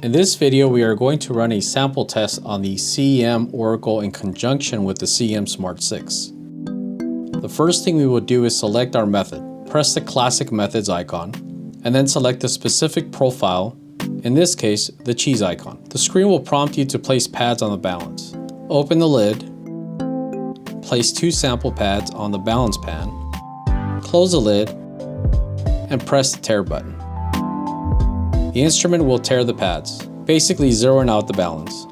In this video, we are going to run a sample test on the CEM Oracle in conjunction with the CEM Smart 6. The first thing we will do is select our method. Press the classic methods icon, and then select the specific profile, in this case, the cheese icon. The screen will prompt you to place pads on the balance. Open the lid, place 2 sample pads on the balance pan, close the lid, and press the tear button. The instrument will tear the pads, basically zeroing out the balance.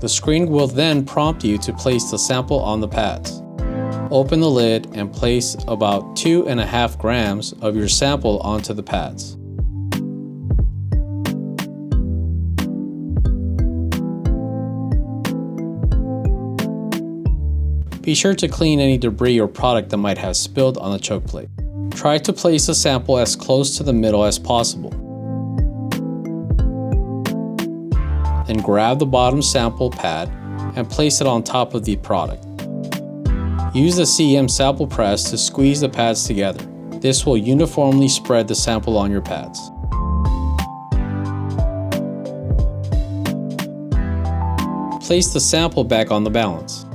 The screen will then prompt you to place the sample on the pads. Open the lid and place about 2.5 grams of your sample onto the pads. Be sure to clean any debris or product that might have spilled on the choke plate. Try to place the sample as close to the middle as possible. Then grab the bottom sample pad and place it on top of the product. Use the CEM sample press to squeeze the pads together. This will uniformly spread the sample on your pads. Place the sample back on the balance.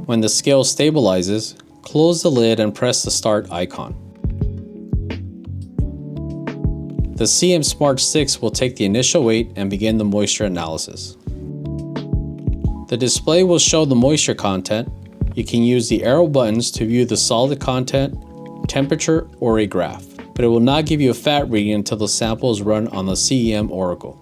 When the scale stabilizes, close the lid and press the start icon. The CEM Smart 6 will take the initial weight and begin the moisture analysis. The display will show the moisture content. You can use the arrow buttons to view the solid content, temperature, or a graph, but it will not give you a fat reading until the sample is run on the CEM Oracle.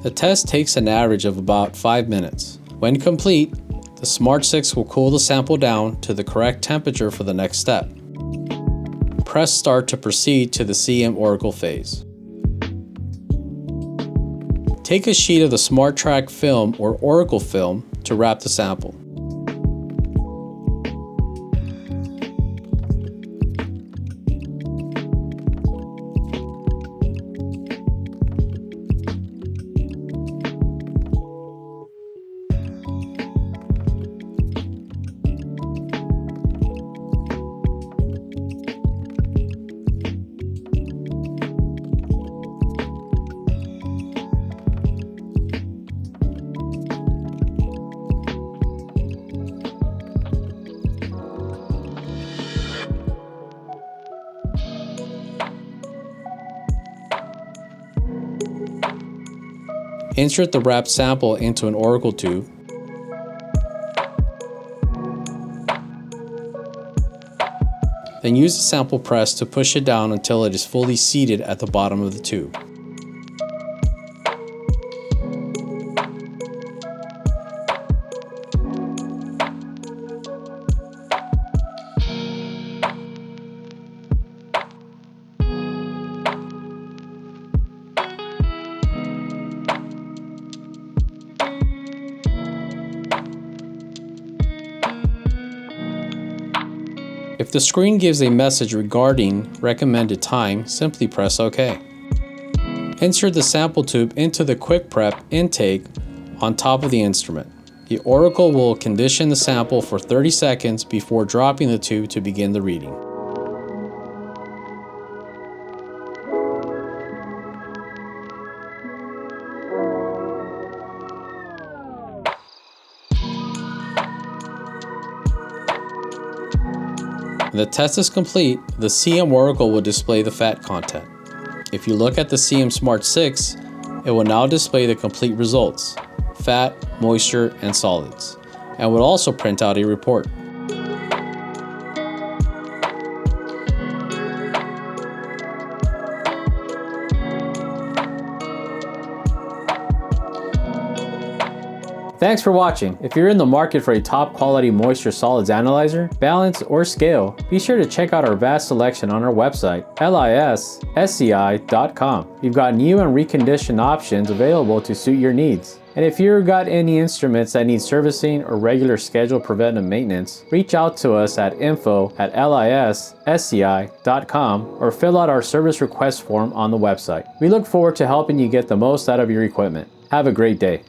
The test takes an average of about 5 minutes. When complete, the Smart 6 will cool the sample down to the correct temperature for the next step. Press start to proceed to the CEM Oracle phase. Take a sheet of the Smart Track film or Oracle film to wrap the sample. Insert the wrapped sample into an Oracle tube. Then use the sample press to push it down until it is fully seated at the bottom of the tube. If the screen gives a message regarding recommended time, simply press OK. Insert the sample tube into the Quick Prep intake on top of the instrument. The Oracle will condition the sample for 30 seconds before dropping the tube to begin the reading. When the test is complete, the CEM Oracle will display the fat content. If you look at the CEM Smart 6, it will now display the complete results, fat, moisture, and solids, and will also print out a report. Thanks for watching. If you're in the market for a top quality moisture solids analyzer, balance, or scale, be sure to check out our vast selection on our website, lissci.com. We've got new and reconditioned options available to suit your needs. And if you've got any instruments that need servicing or regular scheduled preventive maintenance, reach out to us at info@lissci.com or fill out our service request form on the website. We look forward to helping you get the most out of your equipment. Have a great day.